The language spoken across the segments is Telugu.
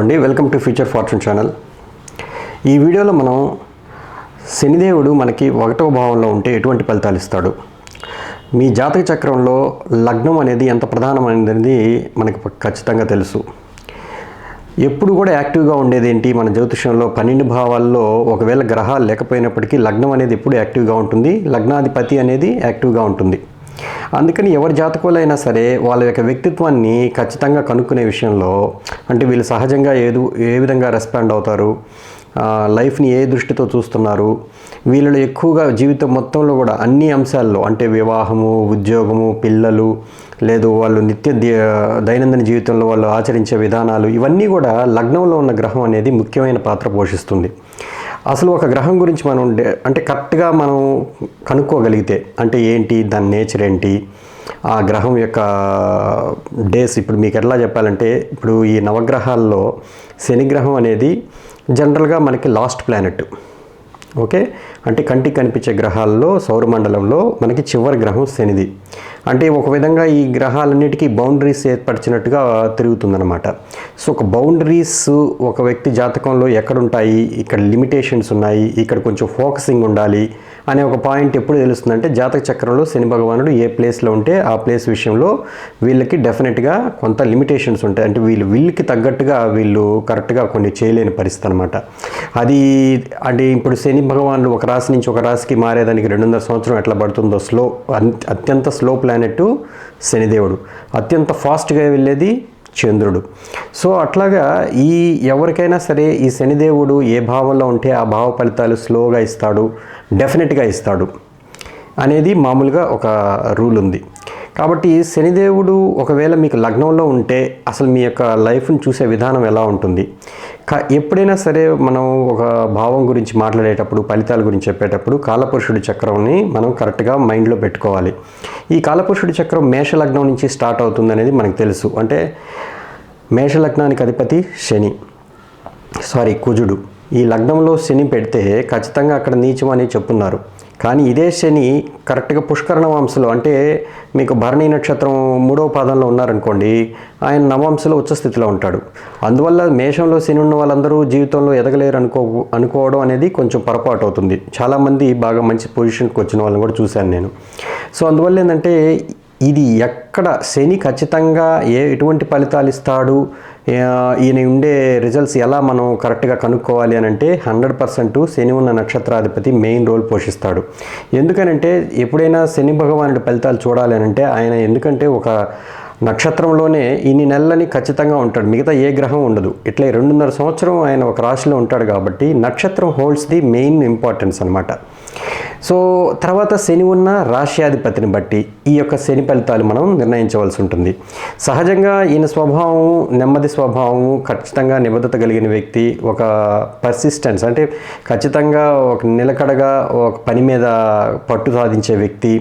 అండి, welcome to future fortune channel. ఈ వీడియోలో మనం శనిదేవుడు మనకి 1వ భావంలో ఉంటే ఎటువంటి ఫలితాలు ఇస్తాడు, మీ జాతక చక్రంలో లగ్నం అనేది ఎంత ప్రధానమైనది మనకి ఖచ్చితంగా తెలుసు. ఎప్పుడు కూడా యాక్టివ్గా ఉండేది ఏంటి మన జ్యోతిషంలో 12 భావాల్లో ఒకవేళ గ్రహాలు లేకపోయినప్పటికీ లగ్నం అనేది ఎప్పుడు యాక్టివ్గా ఉంటుంది, లగ్నాధిపతి అనేది యాక్టివ్గా ఉంటుంది. అందుకని ఎవరి జాతకులు అయినా సరే వాళ్ళ యొక్క వ్యక్తిత్వాన్ని ఖచ్చితంగా కనుక్కునే విషయంలో, అంటే వీళ్ళు సహజంగా ఏ విధంగా రెస్పాండ్ అవుతారు, లైఫ్ని ఏ దృష్టితో చూస్తున్నారు, వీళ్ళలో ఎక్కువగా జీవితం మొత్తంలో కూడా అన్ని అంశాల్లో, అంటే వివాహము, ఉద్యోగము, పిల్లలు, లేదు వాళ్ళు దైనందిన జీవితంలో వాళ్ళు ఆచరించే విధానాలు, ఇవన్నీ కూడా లగ్నంలో ఉన్న గ్రహం అనేది ముఖ్యమైన పాత్ర పోషిస్తుంది. అసలు ఒక గ్రహం గురించి మనం అంటే కరెక్ట్గా మనం కనుక్కోగలిగితే, అంటే ఏంటి దాని నేచర్ ఏంటి, ఆ గ్రహం యొక్క డేస్, ఇప్పుడు మీకు ఎట్లా చెప్పాలంటే, ఇప్పుడు ఈ నవగ్రహాల్లో శనిగ్రహం అనేది జనరల్గా మనకి లాస్ట్ ప్లానెట్. ఓకే, అంటే కంటికి కనిపించే గ్రహాల్లో సౌరమండలంలో మనకి చివరి గ్రహం శనిది. అంటే ఒక విధంగా ఈ గ్రహాలన్నిటికీ బౌండరీస్ ఏర్పరిచినట్టుగా తిరుగుతుందన్నమాట. సో ఒక బౌండరీస్ ఒక వ్యక్తి జాతకంలో ఎక్కడుంటాయి, ఇక్కడ లిమిటేషన్స్ ఉన్నాయి, ఇక్కడ కొంచెం ఫోకసింగ్ ఉండాలి అనే ఒక పాయింట్ ఎప్పుడు తెలుస్తుందంటే, జాతక చక్రంలో శని భగవానుడు ఏ ప్లేస్లో ఉంటే ఆ ప్లేస్ విషయంలో వీళ్ళకి డెఫినెట్గా కొంత లిమిటేషన్స్ ఉంటాయి. అంటే వీళ్ళకి తగ్గట్టుగా వీళ్ళు కరెక్ట్గా కొన్ని చేయలేని పరిస్థితి అనమాట. అది అంటే ఇప్పుడు శని భగవానుడు ఒక రాశి నుంచి ఒక రాశికి మారేదానికి 2.5 సంవత్సరం ఎట్లా పడుతుందో, అత్యంత స్లో ప్లానెట్ శనిదేవుడు, అత్యంత ఫాస్ట్గా వెళ్ళేది చంద్రుడు. సో అట్లాగా ఎవరికైనా సరే ఈ శనిదేవుడు ఏ భావంలో ఉంటే ఆ భావ ఫలితాలు స్లోగా ఇస్తాడు, డెఫినెట్గా ఇస్తాడు అనేది మామూలుగా ఒక రూల్ ఉంది. కాబట్టి శనిదేవుడు ఒకవేళ మీకు లగ్నంలో ఉంటే అసలు మీ యొక్క లైఫ్ని చూసే విధానం ఎలా ఉంటుంది, ఎప్పుడైనా సరే మనం ఒక భావం గురించి మాట్లాడేటప్పుడు, ఫలితాల గురించి చెప్పేటప్పుడు కాలపురుషుడి చక్రంని మనం కరెక్ట్గా మైండ్లో పెట్టుకోవాలి. ఈ కాలపురుషుడి చక్రం మేషలగ్నం నుంచి స్టార్ట్ అవుతుంది అనేది మనకు తెలుసు. అంటే మేషలగ్నానికి అధిపతి కుజుడు. ఈ లగ్నంలో శని పెడితే ఖచ్చితంగా అక్కడ నీచం అని చెప్పున్నారు. కానీ ఇదే శని కరెక్ట్గా పుష్కరణ వంశలో, అంటే మీకు భరణి నక్షత్రం 3వ పాదంలో ఉన్నారనుకోండి, ఆయన నవాంశలో ఉచ్చస్థితిలో ఉంటాడు. అందువల్ల మేషంలో శని ఉన్న వాళ్ళందరూ జీవితంలో ఎదగలేరు అనుకోవడం అనేది కొంచెం పొరపాటు అవుతుంది. చాలామంది బాగా మంచి పొజిషన్కి వచ్చిన వాళ్ళని కూడా చూశాను నేను. సో అందువల్ల ఏంటంటే, ఇది ఎక్కడ శని ఖచ్చితంగా ఎటువంటి ఫలితాలు ఇస్తాడు, ఈయన ఉండే రిజల్ట్స్ ఎలా మనం కరెక్ట్గా కనుక్కోవాలి అని అంటే, 100% శని ఉన్న నక్షత్రాధిపతి మెయిన్ రోల్ పోషిస్తాడు. ఎందుకనంటే ఎప్పుడైనా శని భగవానుడి ఫలితాలు చూడాలి అని అంటే, ఆయన ఎందుకంటే ఒక నక్షత్రంలోనే ఇన్ని నెలలని ఖచ్చితంగా ఉంటాడు, మిగతా ఏ గ్రహం ఉండదు. ఇట్లా 2.5 సంవత్సరం ఆయన ఒక రాశిలో ఉంటాడు కాబట్టి నక్షత్రం హోల్డ్స్ ది మెయిన్ ఇంపార్టెన్స్ అనమాట. సో తర్వాత శని ఉన్న రాశ్యాధిపతిని బట్టి ఈ యొక్క శని ఫలితాలు మనం నిర్ణయించవలసి ఉంటుంది. సహజంగా ఈయన స్వభావం నెమ్మది స్వభావము, ఖచ్చితంగా నిబద్ధత కలిగిన వ్యక్తి, ఒక పర్సిస్టెన్స్, అంటే ఖచ్చితంగా ఒక నిలకడగా ఒక పని మీద పట్టు సాధించే వ్యక్తి,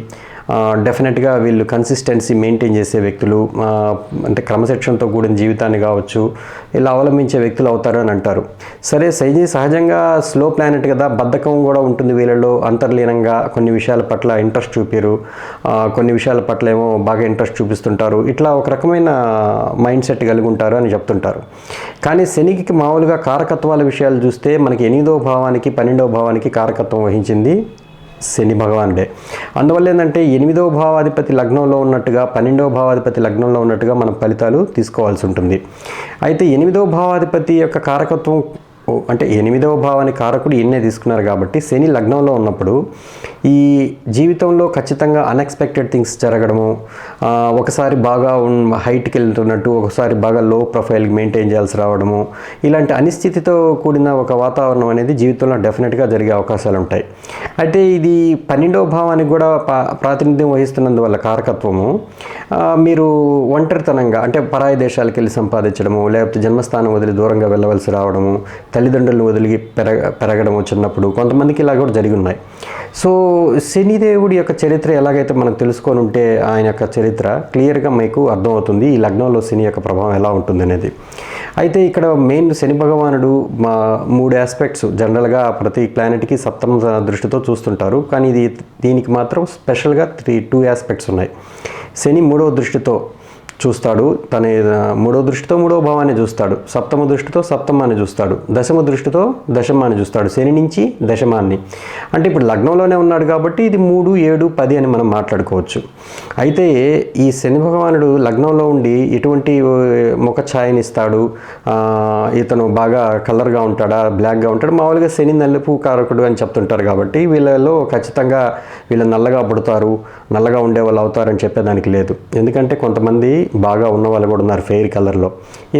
డెఫినెట్గా వీళ్ళు కన్సిస్టెన్సీ మెయింటైన్ చేసే వ్యక్తులు, అంటే క్రమశిక్షణతో కూడిన జీవితాన్ని కావచ్చు ఇలా అవలంబించే వ్యక్తులు అవుతారు అని అంటారు. సరే, సహజంగా స్లో ప్లానెట్ కదా, బద్ధకం కూడా ఉంటుంది వీళ్ళలో. అంతర్లీనంగా కొన్ని విషయాల పట్ల ఇంట్రెస్ట్ చూపారు, కొన్ని విషయాల పట్ల ఏమో బాగా ఇంట్రెస్ట్ చూపిస్తుంటారు, ఇట్లా ఒక రకమైన మైండ్ సెట్ కలిగి ఉంటారు అని చెప్తుంటారు. కానీ శనికి మామూలుగా కారకత్వాల విషయాలు చూస్తే మనకి 8వ భావానికి 12వ భావానికి కారకత్వం వహించింది శని భగవానుడే. అందువల్ల ఏంటంటే 8వ భావాధిపతి లగ్నంలో ఉన్నట్టుగా 12వ భావాధిపతి లగ్నంలో ఉన్నట్టుగా మనం ఫలితాలు తీసుకోవాల్సి ఉంటుంది. అయితే 8వ భావాధిపతి యొక్క కారకత్వం, అంటే 8వ భావానికి కారకుడు ఎన్నే తీసుకున్నారు కాబట్టి శని లగ్నంలో ఉన్నప్పుడు ఈ జీవితంలో ఖచ్చితంగా అన్ఎక్స్పెక్టెడ్ థింగ్స్ జరగడము, ఒకసారి బాగా హైట్కి వెళ్తున్నట్టు ఒకసారి బాగా లో ప్రొఫైల్ మెయింటైన్ చేయాల్సి రావడము, ఇలాంటి అనిశ్చితితో కూడిన ఒక వాతావరణం అనేది జీవితంలో డెఫినెట్గా జరిగే అవకాశాలు ఉంటాయి. అయితే ఇది 12వ భావానికి కూడా ప్రాతినిధ్యం వహిస్తున్నందువల్ల కారకత్వము, మీరు ఒంటరితనంగా, అంటే పరాయి దేశాలకు వెళ్ళి సంపాదించడము, లేకపోతే జన్మస్థానం వదిలి దూరంగా వెళ్ళవలసి రావడము, తల్లిదండ్రులను వదిలి పెరగడము చిన్నప్పుడు, కొంతమందికి ఇలా కూడా జరిగి ఉన్నాయి. సో శనిదేవుడి యొక్క చరిత్ర ఎలాగైతే మనకు తెలుసుకొని ఉంటే ఆయన యొక్క చరిత్ర క్లియర్గా మీకు అర్థమవుతుంది, ఈ లగ్నంలో శని యొక్క ప్రభావం ఎలా ఉంటుంది అనేది. అయితే ఇక్కడ మెయిన్ శని భగవానుడు 3 ఆస్పెక్ట్స్ జనరల్గా ప్రతి ప్లానెట్కి సప్తమ దృష్టితో చూస్తుంటారు, కానీ దీనికి మాత్రం స్పెషల్గా 2 ఆస్పెక్ట్స్ ఉన్నాయి. శని 3వ దృష్టితో చూస్తాడు. తన మూడో దృష్టితో మూడో భావాన్ని చూస్తాడు, సప్తమ దృష్టితో సప్తమాన్ని చూస్తాడు, దశమ దృష్టితో దశమాన్ని చూస్తాడు, శని నుంచి దశమాన్ని. అంటే ఇప్పుడు లగ్నంలోనే ఉన్నాడు కాబట్టి ఇది 3, 7, 10 అని మనం మాట్లాడుకోవచ్చు. అయితే ఈ శని భగవానుడు లగ్నంలో ఉండి ఎటువంటి ముఖ ఛాయని ఇస్తాడు, ఇతను బాగా కలర్గా ఉంటాడా, బ్లాక్గా ఉంటాడు. మామూలుగా శని నలుపు కారకుడు అని చెప్తుంటారు కాబట్టి వీళ్ళలో ఖచ్చితంగా వీళ్ళు నల్లగా పుడతారు, నల్లగా ఉండే వాళ్ళు అవుతారని చెప్పేదానికి లేదు. ఎందుకంటే కొంతమంది బాగా ఉన్న వాళ్ళు కూడా ఉన్నారు ఫెయిర్ కలర్లో.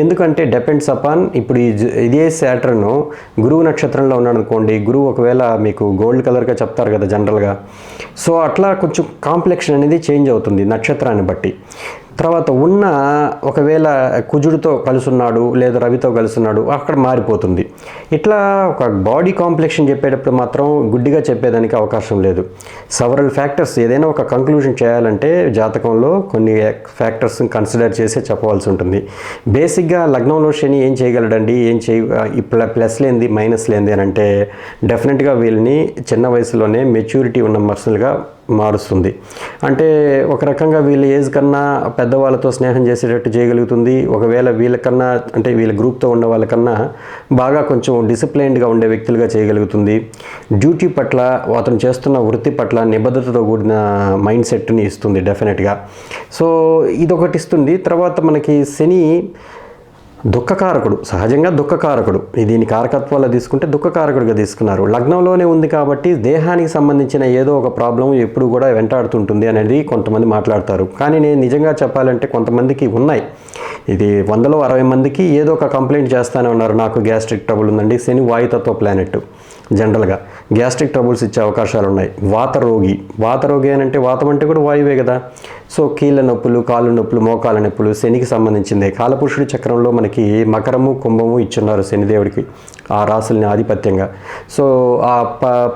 ఎందుకంటే డిపెండ్స్ అపాన్ ఇప్పుడు ఇదే శాటర్న్ గురువు నక్షత్రంలో ఉన్నాడు అనుకోండి, గురువు ఒకవేళ మీకు గోల్డ్ కలర్గా చెప్తారు కదా జనరల్గా. సో అట్లా కొంచెం కాంప్లెక్షన్ అనేది చేంజ్ అవుతుంది నక్షత్రాన్ని బట్టి. తర్వాత ఉన్న ఒకవేళ కుజుడితో కలుసున్నాడు లేదా రవితో కలుసున్నాడు అక్కడ మారిపోతుంది. ఇట్లా ఒక బాడీ కాంప్లెక్షన్ చెప్పేటప్పుడు మాత్రం గుడ్డిగా చెప్పేదానికి అవకాశం లేదు. సెవరల్ ఫ్యాక్టర్స్ ఏదైనా ఒక కంక్లూజన్ చేయాలంటే జాతకంలో కొన్ని ఫ్యాక్టర్స్ కన్సిడర్ చేసే చెప్పవలసి ఉంటుంది. బేసిక్గా లగ్నంలో శని ఏం చేయగలడండి, ప్లస్ లేనిది మైనస్ లేనిది అని అంటే డెఫినెట్గా వీళ్ళని చిన్న వయసులోనే మెచ్యూరిటీ ఉన్న పర్సన్గా మారుస్తుంది. అంటే ఒక రకంగా వీళ్ళ ఏజ్ కన్నా పెద్దవాళ్ళతో స్నేహం చేసేటట్టు చేయగలుగుతుంది. ఒకవేళ వీళ్ళకన్నా అంటే వీళ్ళ గ్రూప్తో ఉన్న వాళ్ళకన్నా బాగా కొంచెం డిసిప్లైన్డ్గా ఉండే వ్యక్తులుగా చేయగలుగుతుంది. డ్యూటీ పట్ల అతను చేస్తున్న వృత్తి పట్ల నిబద్ధతతో కూడిన మైండ్ సెట్ని ఇస్తుంది డెఫినెట్గా. సో ఇదొకటి ఇస్తుంది. తర్వాత మనకి శని దుఃఖకారకుడు, సహజంగా దుఃఖకారకుడు. దీని కారకత్వాల్లో తీసుకుంటే దుఃఖకారకుడిగా తీసుకున్నారు. లగ్నంలోనే ఉంది కాబట్టి దేహానికి సంబంధించిన ఏదో ఒక ప్రాబ్లం ఎప్పుడు కూడా వెంటాడుతుంటుంది అనేది కొంతమంది మాట్లాడతారు. కానీ నేను నిజంగా చెప్పాలంటే కొంతమందికి ఉన్నాయి. ఇది 100లో 60 మందికి ఏదో ఒక కంప్లైంట్ చేస్తూనే ఉన్నారు, నాకు గ్యాస్ట్రిక్ ట్రబుల్ ఉందండి. శని వాయుతత్వ ప్లానెట్, జనరల్గా గ్యాస్ట్రిక్ ట్రబుల్స్ ఇచ్చే అవకాశాలు ఉన్నాయి. వాతరోగి అని అంటే వాతం అంటే కూడా వాయువే కదా. సో కీళ్ళ నొప్పులు, కాళ్ళు నొప్పులు, మోకాళ్ళ నొప్పులు శనికి సంబంధించిందే. కాలపురుషుడి చక్రంలో మనకి మకరము, కుంభము ఇచ్చున్నారు శనిదేవుడికి ఆ రాసుల్ని ఆధిపత్యంగా. సో ఆ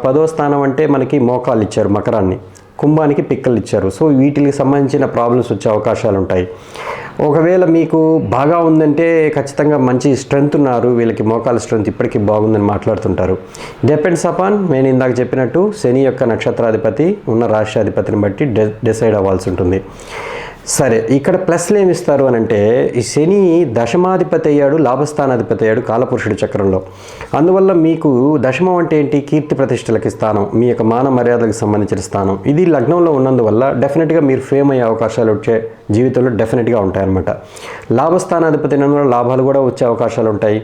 10వ స్థానం అంటే మనకి మోకాళ్ళు ఇచ్చారు మకరాన్ని, కుంభానికి పిక్కలు ఇచ్చారు. సో వీటికి సంబంధించిన ప్రాబ్లమ్స్ వచ్చే అవకాశాలు ఉంటాయి. ఒకవేళ మీకు బాగా ఉందంటే ఖచ్చితంగా మంచి స్ట్రెంగ్త్ ఉన్నారు, వీళ్ళకి మోకాల స్ట్రెంగ్త్ ఇప్పటికీ బాగుందని మాట్లాడుతుంటారు. డిపెండ్స్ అపాన్ నేను ఇందాక చెప్పినట్టు శని యొక్క నక్షత్రాధిపతి ఉన్న రాష్ట్రాధిపతిని బట్టి డిసైడ్ అవ్వాల్సి ఉంటుంది. సరే, ఇక్కడ ప్లస్లు ఏమి ఇస్తారు అని అంటే ఈ శని దశమాధిపతి అయ్యాడు, లాభస్థానాధిపతి అయ్యాడు కాలపురుషుడి చక్రంలో. అందువల్ల మీకు దశమం అంటే ఏంటి, కీర్తి ప్రతిష్టలకి స్థానం, మీ యొక్క మాన మర్యాదలకు సంబంధించిన స్థానం. ఇది లగ్నంలో ఉన్నందువల్ల డెఫినెట్గా మీరు ఫేమ్ అయ్యే అవకాశాలు వచ్చే జీవితంలో డెఫినెట్గా ఉంటాయన్నమాట. లాభస్థానాధిపతి అయినందువల్ల లాభాలు కూడా వచ్చే అవకాశాలు ఉంటాయి.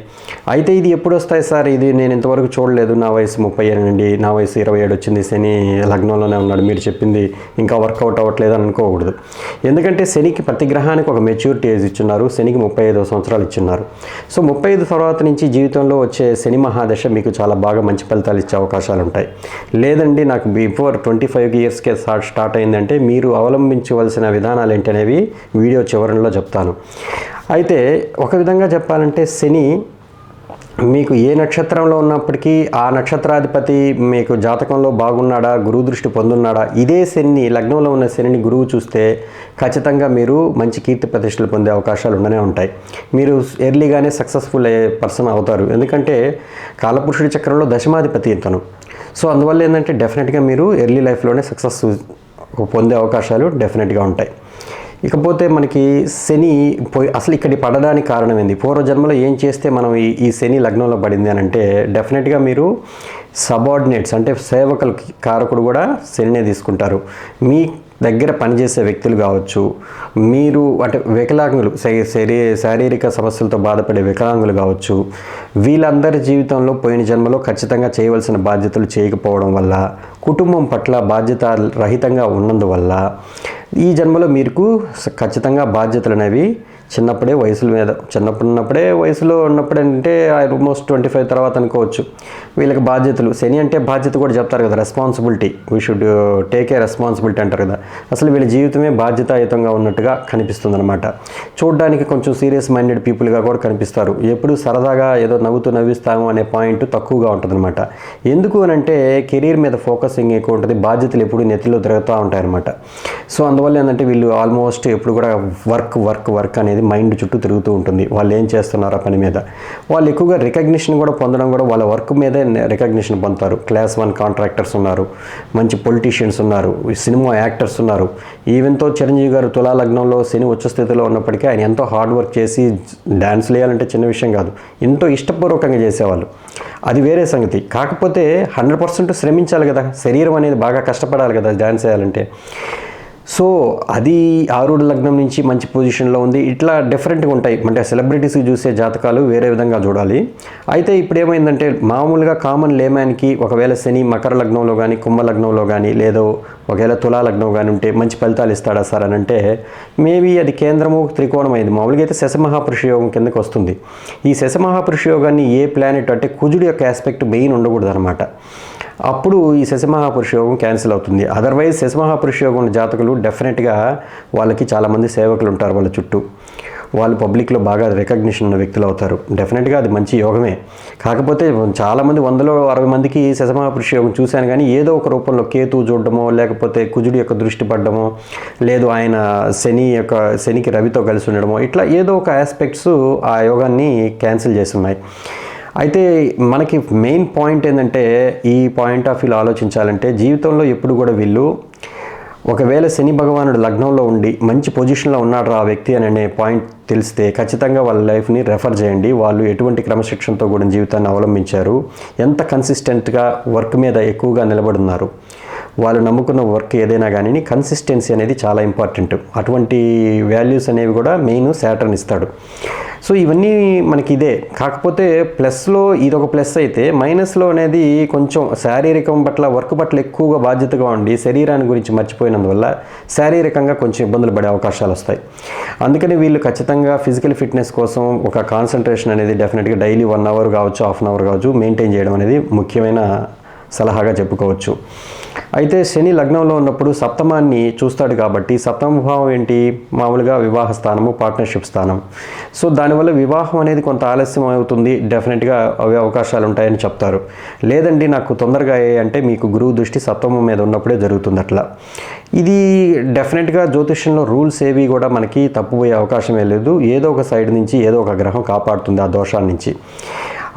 అయితే ఇది ఎప్పుడు వస్తాయి సార్, ఇది నేను ఇంతవరకు చూడలేదు, నా వయసు 30 అండి, నా వయసు 27 వచ్చింది, శని లగ్నంలోనే ఉన్నాడు, మీరు చెప్పింది ఇంకా వర్కౌట్ అవ్వట్లేదు అని అనుకోకూడదు. ఎందుకంటే శనికి ప్రతి గ్రహానికి ఒక మెచ్యూరిటీ ఏజ్ ఇచ్చున్నారు. శనికి 35 సంవత్సరాలు ఇచ్చున్నారు. సో 35 తర్వాత నుంచి జీవితంలో వచ్చే శని మహాదశ మీకు చాలా బాగా మంచి ఫలితాలు ఇచ్చే అవకాశాలు ఉంటాయి. లేదండి నాకు బిఫోర్ 25 ఇయర్స్కే స్టార్ట్ అయిందంటే మీరు అవలంబించవలసిన విధానాలు ఏంటనేవి వీడియో చివరిలో చెప్తాను. అయితే ఒక విధంగా చెప్పాలంటే శని మీకు ఏ నక్షత్రంలో ఉన్నప్పటికీ ఆ నక్షత్రాధిపతి మీకు జాతకంలో బాగున్నాడా, గురువు దృష్టి పొందున్నాడా, ఇదే శని లగ్నంలో ఉన్న శనిని గురువు చూస్తే ఖచ్చితంగా మీరు మంచి కీర్తి ప్రతిష్టలు పొందే అవకాశాలు ఉండనే ఉంటాయి. మీరు ఎర్లీగానే సక్సెస్ఫుల్ అయ్యే పర్సన్ అవుతారు. ఎందుకంటే కాలపురుషుడి చక్రంలో దశమాధిపతి ఇతను. సో అందువల్ల ఏంటంటే డెఫినెట్గా మీరు ఎర్లీ లైఫ్లోనే సక్సెస్ పొందే అవకాశాలు డెఫినెట్గా ఉంటాయి. ఇకపోతే మనకి శని అసలు ఇక్కడి పడడానికి కారణం ఏంది, పూర్వజన్మలో ఏం చేస్తే మనం ఈ శని లగ్నంలో పడింది అని అంటే డెఫినెట్గా మీరు సబార్డినేట్స్ అంటే సేవకుల కారకుడు కూడా శనినే తీసుకుంటారు. మీ దగ్గర పనిచేసే వ్యక్తులు కావచ్చు, మీరు అంటే వికలాంగులు, శారీరక సమస్యలతో బాధపడే వికలాంగులు కావచ్చు, వీళ్ళందరి జీవితంలో పోయిన జన్మలో ఖచ్చితంగా చేయవలసిన బాధ్యతలు చేయకపోవడం వల్ల, కుటుంబం పట్ల బాధ్యత రహితంగా ఉన్నందువల్ల ఈ జన్మలో మీకు ఖచ్చితంగా బాధ్యతలు అనేవి చిన్నప్పుడే వయసులో ఉన్నప్పుడే అంటే ఆల్మోస్ట్ 25 తర్వాత అనుకోవచ్చు. వీళ్ళకి బాధ్యతలు, శని అంటే బాధ్యత కూడా చెప్తారు కదా, responsibility, we should take a responsibility అంటారు కదా. అసలు వీళ్ళ జీవితమే బాధ్యతాయుతంగా ఉన్నట్టుగా కనిపిస్తుంది అనమాట. చూడడానికి కొంచెం సీరియస్ మైండెడ్ పీపుల్గా కూడా కనిపిస్తారు. ఎప్పుడు సరదాగా ఏదో నవ్విస్తాము అనే పాయింట్ తక్కువగా ఉంటుంది అనమాట. ఎందుకు అని అంటే కెరీర్ మీద ఫోకసింగ్ ఎక్కువ ఉంటుంది, బాధ్యతలు ఎప్పుడు నెత్తిలో తిరుగుతూ ఉంటాయన్నమాట. సో అందువల్ల ఏంటంటే వీళ్ళు ఆల్మోస్ట్ ఎప్పుడు కూడా వర్క్ అనేది మైండ్ చుట్టూ తిరుగుతూ ఉంటుంది. వాళ్ళు ఏం చేస్తున్నారు ఆ పని మీద. వాళ్ళు ఎక్కువగా రికగ్నిషన్ కూడా పొందడం కూడా వాళ్ళ వర్క్ మీదే రికగ్నిషన్ పొందుతారు. క్లాస్ 1 కాంట్రాక్టర్స్ ఉన్నారు, మంచి పొలిటీషియన్స్ ఉన్నారు, సినిమా యాక్టర్స్ ఉన్నారు. ఈవెన్తో చిరంజీవి గారు తులా లగ్నంలో శని ఉచ్చ స్థితిలో ఉన్నప్పటికీ ఆయన ఎంతో హార్డ్ వర్క్ చేసి డ్యాన్స్ వేయాలంటే చిన్న విషయం కాదు, ఎంతో ఇష్టపూర్వకంగా చేసేవాళ్ళు. అది వేరే సంగతి. కాకపోతే 100% శ్రమించాలి కదా, శరీరం అనేది బాగా కష్టపడాలి కదా డ్యాన్స్ వేయాలంటే. సో అది ఆరుడు లగ్నం నుంచి మంచి పొజిషన్లో ఉంది. ఇట్లా డిఫరెంట్గా ఉంటాయి. అంటే సెలబ్రిటీస్కి చూసే జాతకాలు వేరే విధంగా చూడాలి. అయితే ఇప్పుడు ఏమైందంటే మామూలుగా కామన్ లేమ్యాన్కి ఒకవేళ శని మకర లగ్నంలో కానీ కుంభ లగ్నంలో కానీ లేదో ఒకవేళ తులా లగ్నం కానీ ఉంటే మంచి ఫలితాలు ఇస్తాడా సార్ అని అంటే మేబీ అది కేంద్రము త్రికోణం అయింది. మామూలుగా అయితే శశమహాపురుష యోగం కిందకి వస్తుంది. ఈ శశమహాపురుష యోగాన్ని ఏ ప్లానెట్ అంటే కుజుడు యొక్క ఆస్పెక్ట్ మెయిన్ ఉండకూడదు అనమాట. అప్పుడు ఈ శశమహాపురుష యోగం క్యాన్సిల్ అవుతుంది. అదర్వైజ్ శశమహాపురుష యోగం జాతకులు డెఫినెట్గా వాళ్ళకి చాలామంది సేవకులు ఉంటారు వాళ్ళ చుట్టూ. వాళ్ళు పబ్లిక్లో బాగా రికగ్నిషన్ ఉన్న వ్యక్తులు అవుతారు. డెఫినెట్గా అది మంచి యోగమే. కాకపోతే చాలామంది 160 మందికి శశమహాపురుష యోగం చూశాను, కానీ ఏదో ఒక రూపంలో కేతు చూడడమో లేకపోతే కుజుడి యొక్క దృష్టి పడ్డమో లేదు ఆయన శనికి రవితో కలిసి ఉండడమో ఇట్లా ఏదో ఒక ఆస్పెక్ట్స్ ఆ యోగాన్ని క్యాన్సిల్ చేస్తున్నాయి. అయితే మనకి మెయిన్ పాయింట్ ఏంటంటే ఈ పాయింట్ ఆఫ్ వ్యూలో ఆలోచించాలంటే జీవితంలో ఎప్పుడు కూడా వీళ్ళు ఒకవేళ శని భగవానుడు లగ్నంలో ఉండి మంచి పొజిషన్లో ఉన్నాడు ఆ వ్యక్తి అని అనే పాయింట్ తెలిస్తే ఖచ్చితంగా వాళ్ళ లైఫ్ని రెఫర్ చేయండి. వాళ్ళు ఎటువంటి క్రమశిక్షణతో కూడా జీవితాన్ని అవలంబించారు, ఎంత కన్సిస్టెంట్గా వర్క్ మీద ఎక్కువగా నిలబడున్నారు, వాళ్ళు నమ్ముకున్న వర్క్ ఏదైనా కానీ కన్సిస్టెన్సీ అనేది చాలా ఇంపార్టెంట్. అటువంటి వాల్యూస్ అనేవి కూడా మెయిన్ శాటర్న్ ఇస్తాడు. సో ఇవన్నీ మనకి ఇదే. కాకపోతే ప్లస్లో ఇదొక ప్లస్ అయితే మైనస్లో అనేది కొంచెం శారీరకం పట్ల వర్క్ పట్ల ఎక్కువగా బాధ్యతగా ఉండి శరీరాన్ని గురించి మర్చిపోయినందువల్ల శారీరకంగా కొంచెం ఇబ్బందులు పడే అవకాశాలు వస్తాయి. అందుకని వీళ్ళు ఖచ్చితంగా ఫిజికల్ ఫిట్నెస్ కోసం ఒక కాన్సన్ట్రేషన్ అనేది డెఫినెట్గా డైలీ 1 అవర్ కావచ్చు, హాఫ్ అన్ అవర్ కావచ్చు మెయింటైన్ చేయడం అనేది ముఖ్యమైన సలహాగా చెప్పుకోవచ్చు. అయితే శని లగ్నంలో ఉన్నప్పుడు సప్తమాన్ని చూస్తాడు కాబట్టి సప్తమ భావం ఏంటి, మామూలుగా వివాహ స్థానము, పార్ట్నర్షిప్ స్థానం. సో దానివల్ల వివాహం అనేది కొంత ఆలస్యం అవుతుంది, డెఫినెట్గా అవే అవకాశాలు ఉంటాయని చెప్తారు. లేదండి నాకు తొందరగా అంటే మీకు గురువు దృష్టి సప్తమం మీద ఉన్నప్పుడే జరుగుతుంది అట్లా. ఇది డెఫినెట్గా జ్యోతిష్యంలో రూల్స్ ఏవి కూడా మనకి తప్పుపోయే అవకాశమే లేదు. ఏదో ఒక సైడ్ నుంచి ఏదో ఒక గ్రహం కాపాడుతుంది ఆ దోషాల నుంచి.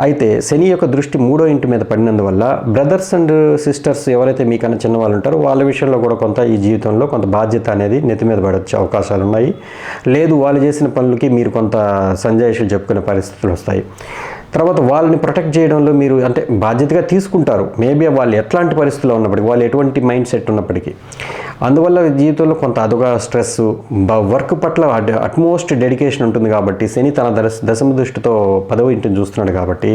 అయితే శని యొక్క దృష్టి 3వ ఇంటి మీద పడినందువల్ల బ్రదర్స్ అండ్ సిస్టర్స్ ఎవరైతే మీకన్నా చిన్నవాళ్ళు ఉంటారో వాళ్ళ విషయంలో కూడా కొంత ఈ జీవితంలో కొంత బాధ్యత అనేది నెత్తి మీద పడొచ్చే అవకాశాలు ఉన్నాయి. లేదు వాళ్ళు చేసిన పనులకి మీరు కొంత సంజాయిషులు చెప్పుకునే పరిస్థితులు వస్తాయి. తర్వాత వాళ్ళని ప్రొటెక్ట్ చేయడంలో మీరు అంటే బాధ్యతగా తీసుకుంటారు. మేబీ వాళ్ళు ఎట్లాంటి పరిస్థితుల్లో ఉన్నప్పటికీ, వాళ్ళు ఎటువంటి మైండ్ సెట్ ఉన్నప్పటికీ. అందువల్ల జీవితంలో కొంత అదుగా స్ట్రెస్, వర్క్ పట్ల అట్మోస్ట్ డెడికేషన్ ఉంటుంది కాబట్టి శని తన దశమ దృష్టితో 10వ ఇంటిని చూస్తున్నాడు కాబట్టి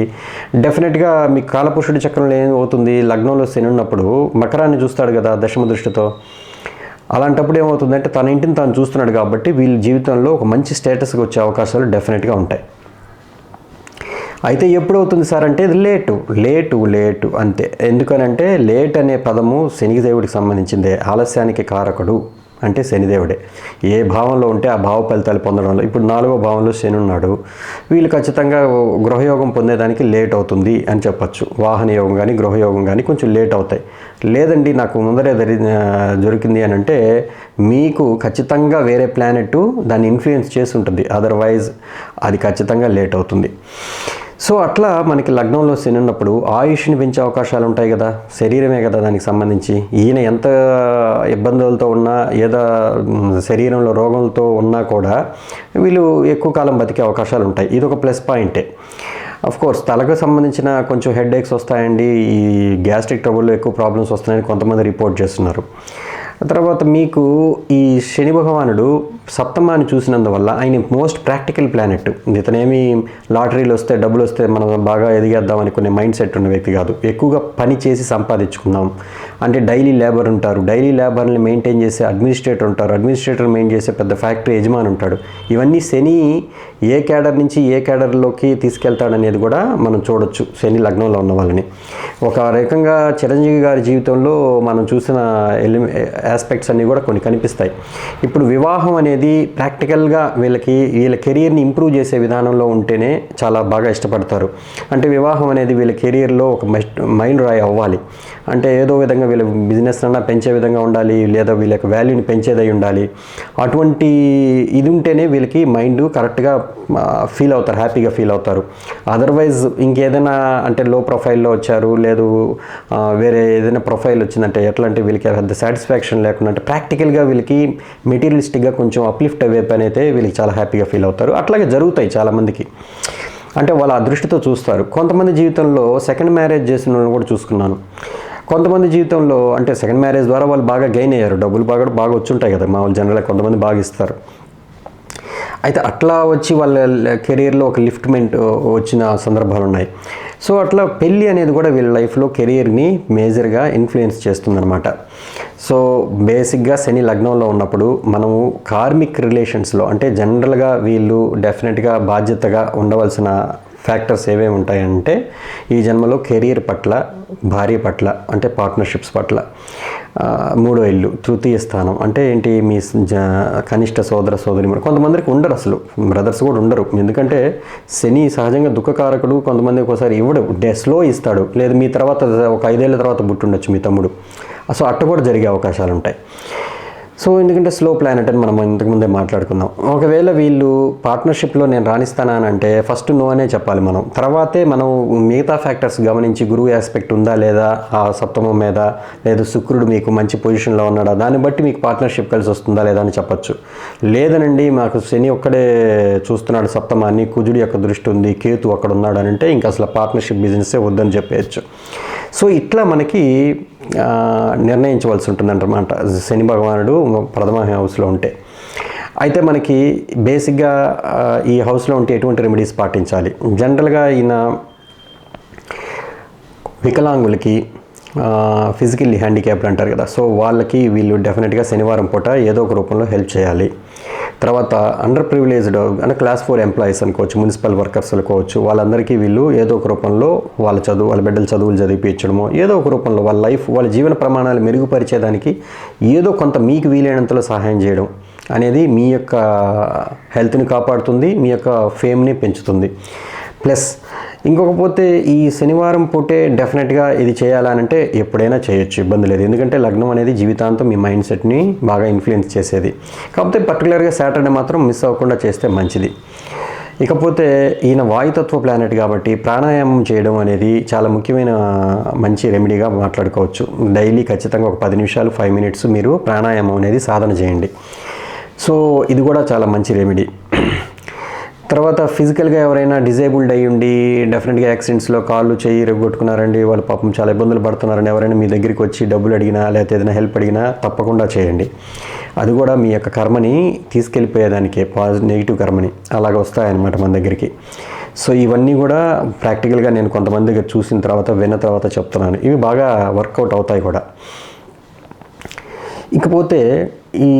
డెఫినెట్గా మీకు కాలపురుషుడి చక్రంలో ఏమవుతుంది, లగ్నంలో శని ఉన్నప్పుడు మకరాన్ని చూస్తాడు కదా దశమ దృష్టితో. అలాంటప్పుడు ఏమవుతుందంటే తన ఇంటిని తాను చూస్తున్నాడు కాబట్టి వీళ్ళ జీవితంలో ఒక మంచి స్టేటస్కి వచ్చే అవకాశాలు డెఫినెట్గా ఉంటాయి. అయితే ఎప్పుడవుతుంది సార్ అంటే ఇది లేటు అంతే. ఎందుకనంటే లేట్ అనే పదము శనిదేవుడికి సంబంధించిందే. ఆలస్యానికి కారకుడు అంటే శనిదేవుడే. ఏ భావంలో ఉంటే ఆ భావ ఫలితాలు పొందడంలో ఇప్పుడు 4వ భావంలో శని ఉన్నాడు. వీళ్ళు ఖచ్చితంగా గృహయోగం పొందేదానికి లేట్ అవుతుంది అని చెప్పచ్చు. వాహన యోగం కానీ గృహయోగం కానీ కొంచెం లేట్ అవుతాయి. లేదండి నాకు ముందరే దొరికింది అని అంటే మీకు ఖచ్చితంగా వేరే ప్లానెట్ దాన్ని ఇన్ఫ్లుయెన్స్ చేసి ఉంటుంది. అదర్వైజ్ అది ఖచ్చితంగా లేట్ అవుతుంది. సో అట్లా మనకి లగ్నంలో శని ఉన్నప్పుడు ఆయుష్ని పెంచే అవకాశాలు ఉంటాయి కదా, శరీరమే కదా దానికి సంబంధించి. ఈయన ఎంత ఇబ్బందులతో ఉన్నా ఏదో శరీరంలో రోగంతో ఉన్నా కూడా వీళ్ళు ఎక్కువ కాలం బతికే అవకాశాలు ఉంటాయి. ఇది ఒక ప్లస్ పాయింటే. కోర్స్ తలకు సంబంధించిన కొంచెం హెడ్ఏక్స్ వస్తాయండి, ఈ గ్యాస్ట్రిక్ ట్రబుల్లో ఎక్కువ ప్రాబ్లమ్స్ వస్తున్నాయని కొంతమంది రిపోర్ట్ చేస్తున్నారు. తర్వాత మీకు ఈ శని భగవానుడు సప్తమాన్ని చూసినందువల్ల ఆయన మోస్ట్ ప్రాక్టికల్ ప్లానెట్. ఇతనేమి లాటరీలు వస్తే డబ్బులు వస్తే మనం బాగా ఎదిగేద్దాం అనుకునే మైండ్ సెట్ ఉన్న వ్యక్తి కాదు. ఎక్కువగా పని చేసి సంపాదించుకుందాం అంటే డైలీ లేబర్ ఉంటారు, డైలీ లేబర్ని మెయింటైన్ చేసే అడ్మినిస్ట్రేటర్ ఉంటారు, అడ్మినిస్ట్రేటర్ మెయింటైన్ చేసే పెద్ద ఫ్యాక్టరీ యజమాని ఉంటాడు. ఇవన్నీ శని ఏ క్యాడర్ నుంచి ఏ క్యాడర్లోకి తీసుకెళ్తాడనేది కూడా మనం చూడొచ్చు శని లగ్నంలో ఉన్న వాళ్ళని. ఒక రకంగా చిరంజీవి గారి జీవితంలో మనం చూసిన ఆస్పెక్ట్స్ అన్నీ కూడా కొన్ని కనిపిస్తాయి. ఇప్పుడు వివాహం అనేది ప్రాక్టికల్గా వీళ్ళ కెరియర్ని ఇంప్రూవ్ చేసే విధానంలో ఉంటేనే చాలా బాగా ఇష్టపడతారు. అంటే వివాహం అనేది వీళ్ళ కెరియర్లో ఒక మైండ్ రాయి అవ్వాలి. అంటే ఏదో విధంగా వీళ్ళ బిజినెస్ అన్నా పెంచే విధంగా ఉండాలి, లేదా వీళ్ళ యొక్క వాల్యూని పెంచేదై ఉండాలి. అటువంటి ఇది ఉంటేనే వీళ్ళకి మైండ్ కరెక్ట్గా ఫీల్ అవుతారు, హ్యాపీగా ఫీల్ అవుతారు. అదర్వైజ్ ఇంకేదైనా అంటే లో ప్రొఫైల్లో వచ్చారు, లేదు వేరే ఏదైనా ప్రొఫైల్ వచ్చిందంటే ఎట్లా అంటే వీళ్ళకి పెద్ద సాటిస్ఫాక్షన్ లేకుండా, అంటే ప్రాక్టికల్గా వీళ్ళకి మెటీరియలిస్టిక్గా కొంచెం అప్లిఫ్ట్ అయ్యే పని అయితే వీళ్ళకి చాలా హ్యాపీగా ఫీల్ అవుతారు. అట్లాగే జరుగుతాయి చాలామందికి. అంటే వాళ్ళ అదృష్టితో చూస్తారు. కొంతమంది జీవితంలో సెకండ్ మ్యారేజ్ చేసిన వాళ్ళని కూడా చూసుకున్నాను. కొంతమంది జీవితంలో అంటే సెకండ్ మ్యారేజ్ ద్వారా వాళ్ళు బాగా గెయిన్ అయ్యారు, డబ్బులు బాగా వచ్చుంటాయి కదా మామూలు జనరల్గా, కొంతమంది బాగా ఇస్తారు. అయితే అట్లా వచ్చి వాళ్ళ కెరీర్లో ఒక లిఫ్ట్మెంట్ వచ్చిన సందర్భాలు ఉన్నాయి. సో అట్లా పెళ్ళి అనేది కూడా వీళ్ళ లైఫ్లో కెరీర్ని మేజర్గా ఇన్ఫ్లుయెన్స్ చేస్తుందన్నమాట. సో బేసిక్గా శని లగ్నంలో ఉన్నప్పుడు మనము కార్మిక్ రిలేషన్స్లో అంటే జనరల్గా వీళ్ళు డెఫినెట్గా బాధ్యతగా ఉండవలసిన ఫ్యాక్టర్స్ ఏమేమి ఉంటాయంటే ఈ జన్మలో కెరీర్ పట్ల, భార్య పట్ల అంటే పార్ట్నర్షిప్స్ పట్ల, మూడో ఇల్లు, తృతీయ స్థానం అంటే ఏంటి మీ కనిష్ట సోదర సోదరి, కొంతమందికి ఉండరు, అసలు బ్రదర్స్ కూడా ఉండరు. ఎందుకంటే శని సహజంగా దుఃఖకారకుడు. కొంతమంది ఒకసారి ఇవ్వడు, స్లో ఇస్తాడు, లేదు మీ తర్వాత ఒక 5 ఏళ్ళ తర్వాత పుట్టుండొచ్చు మీ తమ్ముడు. సో అట్ట కూడా జరిగే అవకాశాలు ఉంటాయి. సో ఎందుకంటే స్లో ప్లానెట్ అని మనం ఇంతకుముందే మాట్లాడుకుందాం. ఒకవేళ వీళ్ళు పార్ట్నర్షిప్లో నేను రాణిస్తానంటే ఫస్ట్ నో అనే చెప్పాలి మనం. తర్వాతే మనం మిగతా ఫ్యాక్టర్స్ గమనించి గురువు ఆస్పెక్ట్ ఉందా లేదా ఆ సప్తమం మీద, లేదు శుక్రుడు మీకు మంచి పొజిషన్లో ఉన్నాడా, దాన్ని బట్టి మీకు పార్ట్నర్షిప్ కలిసి వస్తుందా లేదా అని చెప్పచ్చు. లేదనండి మాకు శని ఒక్కడే చూస్తున్నాడు సప్తమాన్ని, కుజుడి యొక్క దృష్టి ఉంది, కేతు అక్కడ ఉన్నాడు అని అంటే ఇంకా అసలు పార్ట్నర్షిప్ బిజినెస్సే వద్దని చెప్పేయచ్చు. సో ఇట్లా మనకి నిర్ణయించవలసి ఉంటుందన్నమాట శని భగవానుడు ప్రథమ హౌస్లో ఉంటే. అయితే మనకి బేసిక్గా ఈ హౌస్లో ఉంటే ఎటువంటి రెమెడీస్ పాటించాలి? జనరల్గా ఈయన వికలాంగులకి, ఫిజికల్లీ హ్యాండిక్యాప్డ్ అంటారు కదా, సో వాళ్ళకి వీళ్ళు డెఫినెట్గా శనివారం పూట ఏదో ఒక రూపంలో హెల్ప్ చేయాలి. తర్వాత అండర్ ప్రివిలేజ్డ్ అంటే క్లాస్ 4 ఎంప్లాయీస్ అనుకోవచ్చు, మున్సిపల్ వర్కర్స్ అనుకోవచ్చు, వాళ్ళందరికీ వీళ్ళు ఏదో ఒక రూపంలో వాళ్ళ బిడ్డల చదువులు చదివించడమో, ఏదో ఒక రూపంలో వాళ్ళ లైఫ్, వాళ్ళ జీవన ప్రమాణాలు మెరుగుపరిచేదానికి ఏదో కొంత మీకు వీలైనంతలో సహాయం చేయడం అనేది మీ యొక్క హెల్త్ని కాపాడుతుంది, మీ యొక్క ఫేమ్ని పెంచుతుంది. ప్లస్ ఇంకొకపోతే ఈ శనివారం పూటే డెఫినెట్గా ఇది చేయాలనంటే ఎప్పుడైనా చేయొచ్చు, ఇబ్బంది లేదు. ఎందుకంటే లగ్నం అనేది జీవితాంతం మీ మైండ్ సెట్ని బాగా ఇన్ఫ్లుయెన్స్ చేసేది. కాకపోతే పర్టికులర్గా సాటర్డే మాత్రం మిస్ అవ్వకుండా చేస్తే మంచిది. ఇకపోతే ఈయన వాయుతత్వ ప్లానెట్ కాబట్టి ప్రాణాయామం చేయడం అనేది చాలా ముఖ్యమైన మంచి రెమెడీగా మాట్లాడుకోవచ్చు. డైలీ ఖచ్చితంగా ఒక 10 నిమిషాలు 5 మినిట్స్ మీరు ప్రాణాయామం అనేది సాధన చేయండి. సో ఇది కూడా చాలా మంచి రెమెడీ. తర్వాత ఫిజికల్గా ఎవరైనా డిజేబుల్డ్ అయ్యి ఉండి డెఫినెట్గా యాక్సిడెంట్స్లో కాళ్ళు చేయి ఇరగొట్టుకున్నారండి, వాళ్ళు పాపం చాలా ఇబ్బందులు పడుతున్నారండి, ఎవరైనా మీ దగ్గరికి వచ్చి డబ్బులు అడిగినా లేకపోతే ఏదైనా హెల్ప్ అడిగినా తప్పకుండా చేయండి. అది కూడా మీ యొక్క కర్మని తీసుకెళ్ళిపోయేదానికే, నెగిటివ్ కర్మని అలాగ వస్తాయన్నమాట మన దగ్గరికి. సో ఇవన్నీ కూడా ప్రాక్టికల్గా నేను కొంతమంది దగ్గర చూసిన తర్వాత విన్న తర్వాత చెప్తున్నాను, ఇవి బాగా వర్కౌట్ అవుతాయి కూడా. ఇకపోతే ఈ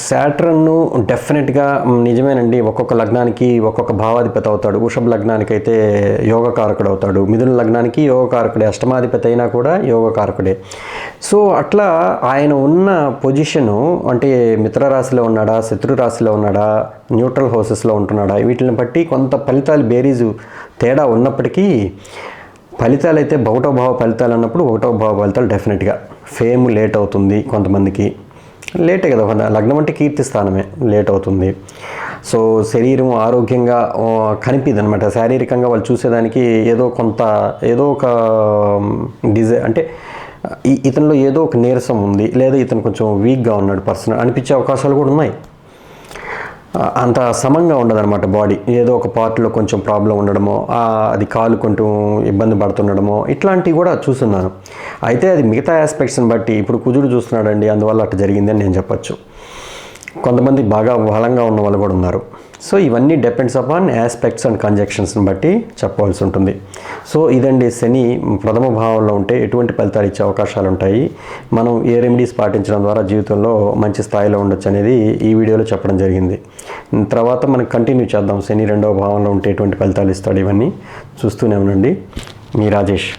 శాటర్న్ను డెఫినెట్గా నిజమేనండి, ఒక్కొక్క లగ్నానికి ఒక్కొక్క భావాధిపతి అవుతాడు. వృషభ లగ్నానికి అయితే యోగకారకుడు అవుతాడు, మిథున లగ్నానికి యోగకారకుడే, అష్టమాధిపతి అయినా కూడా యోగకారకుడే. సో అట్లా ఆయన ఉన్న పొజిషను అంటే మిత్రరాశిలో ఉన్నాడా, శత్రు రాశిలో ఉన్నాడా, న్యూట్రల్ హౌసెస్లో ఉంటున్నాడా, వీటిని బట్టి కొంత ఫలితాలు బేరీజు తేడా ఉన్నప్పటికీ ఫలితాలు అయితే ఒకటో భావ ఫలితాలు అన్నప్పుడు ఒకటో భావ ఫలితాలు డెఫినెట్గా ఫేమ్ లేట్ అవుతుంది. కొంతమందికి లేటే కదా, లగ్నం అంటే కీర్తి స్థానమే, లేట్ అవుతుంది. సో శరీరం ఆరోగ్యంగా కనిపిది అనమాట. శారీరకంగా వాళ్ళు చూసేదానికి ఏదో ఒక అంటే ఇతనిలో ఏదో ఒక నీరసం ఉంది, లేదా ఇతను కొంచెం వీక్గా ఉన్నాడు పర్సన్ అనిపించే అవకాశాలు కూడా ఉన్నాయి. అంత సమంగా ఉండదన్నమాట బాడీ, ఏదో ఒక పార్ట్లో కొంచెం ప్రాబ్లం ఉండడమో, అది కాలు కొంచెం ఇబ్బంది పడుతుండడమో, ఇట్లాంటివి కూడా చూస్తున్నాను. అయితే అది మిగతా ఆస్పెక్ట్స్ని బట్టి ఇప్పుడు కుజుడు చూస్తున్నాడండి, అందువల్ల అట్లా జరిగిందని నేను చెప్పచ్చు. కొంతమంది బాగా బలంగా ఉన్న వాళ్ళు కూడా ఉన్నారు. సో ఇవన్నీ డిపెండ్స్ అపాన్ ఆస్పెక్ట్స్ అండ్ కంజక్షన్స్ని బట్టి చెప్పవలసి ఉంటుంది. సో ఇదండి శని ప్రథమ భావంలో ఉంటే ఎటువంటి ఫలితాలు ఇచ్చే అవకాశాలు ఉంటాయి, మనం ఏ రెమెడీస్ పాటించడం ద్వారా జీవితంలో మంచి స్థాయిలో ఉండొచ్చు అనేది ఈ వీడియోలో చెప్పడం జరిగింది. తర్వాత మనం కంటిన్యూ చేద్దాం. శని రెండవ భావంలో ఉండేటువంటి ఫలితాలు ఇస్తాడు, ఇవన్నీ చూస్తూనే ఉండండి. మీ రాజేష్.